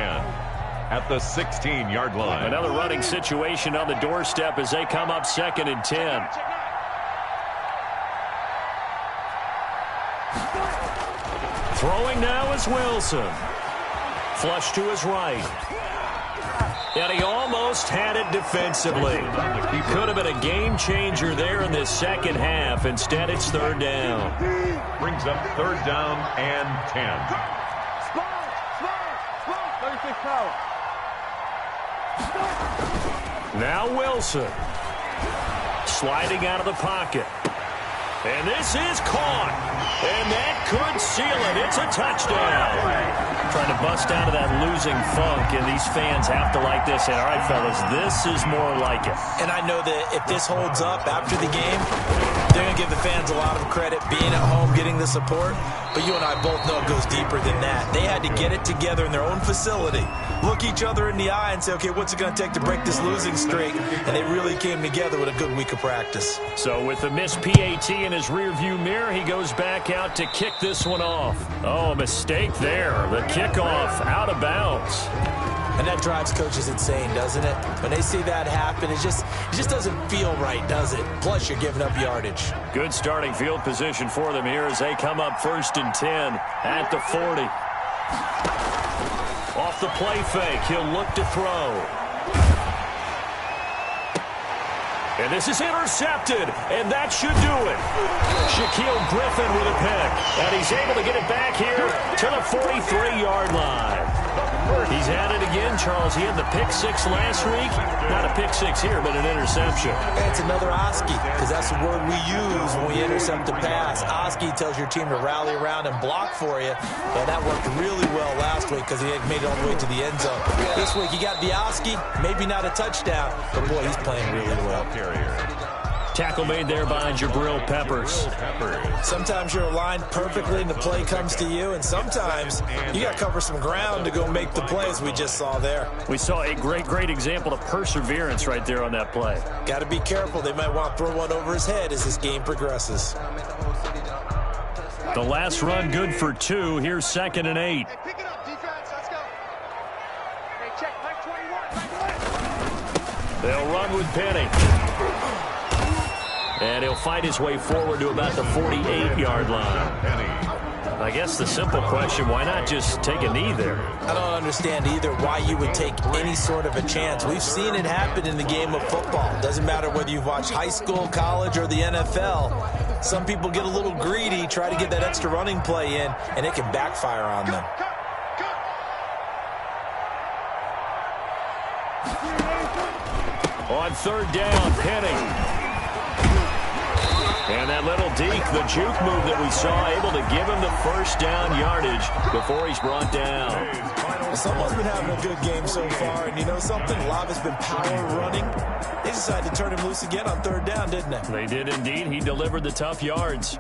at the 16-yard line. Another running situation on the doorstep as they come up 2nd and 10. Throwing now is Wilson. Flush to his right. And he almost had it defensively. Could have been a game changer there in this second half. Instead, it's 3rd down. Brings up 3rd down and 10. Now Wilson. Sliding out of the pocket. And this is caught. And that could seal it. It's a touchdown. Trying to bust out of that losing funk, and these fans have to like this. And all right, fellas, this is more like it. And I know that if this holds up after the game, they're going to give the fans a lot of credit being at home, getting the support. But you and I both know it goes deeper than that. They had to get it together in their own facility, look each other in the eye and say, okay, what's it going to take to break this losing streak? And they really came together with a good week of practice. So with the missed PAT in his rearview mirror, he goes back out to kick this one off. Oh, mistake there. The kickoff out of bounds. And that drives coaches insane, doesn't it? When they see that happen, it just doesn't feel right, does it? Plus, you're giving up yardage. Good starting field position for them here as they come up 1st and 10 at the 40. Off the play fake, he'll look to throw. And this is intercepted, and that should do it. Shaquille Griffin with a pick, and he's able to get it back here to the 43-yard line. He's at it again, Charles. He had the pick six last week. Not a pick six here, but an interception. And it's another Oski, because that's the word we use when we intercept a pass. Oski tells your team to rally around and block for you. And that worked really well last week because he had made it all the way to the end zone. This week, he got the Oski, maybe not a touchdown, but boy, he's playing really well. Tackle made there by Jabril Peppers. Sometimes you're aligned perfectly and the play comes to you, and sometimes you got to cover some ground to go make the plays we just saw there. We saw a great example of perseverance right there on that play. Got to be careful. They might want to throw one over his head as this game progresses. The last run good for 2. Here's 2nd and 8. Hey, pick it up, defense. Let's go. Hey, check. Mike 21. They'll run with Penny. And he'll fight his way forward to about the 48-yard line. I guess the simple question, why not just take a knee there? I don't understand either why you would take any sort of a chance. We've seen it happen in the game of football. Doesn't matter whether you've watched high school, college, or the NFL. Some people get a little greedy, try to get that extra running play in, and it can backfire on them. On 3rd down, Penny. And that little deke, the juke move that we saw, able to give him the first down yardage before he's brought down. Someone's been having a good game so far, and you know something? A lot of it's been power running. They decided to turn him loose again on 3rd down, didn't they? They did indeed. He delivered the tough yards.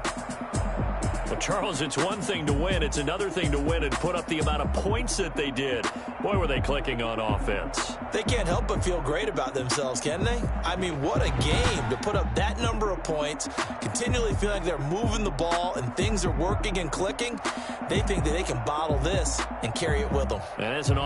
Well, Charles, it's one thing to win. It's another thing to win and put up the amount of points that they did. Boy, were they clicking on offense. They can't help but feel great about themselves, can they? I mean, what a game to put up that number of points, continually feel like they're moving the ball and things are working and clicking. They think that they can bottle this and carry it with them. And as an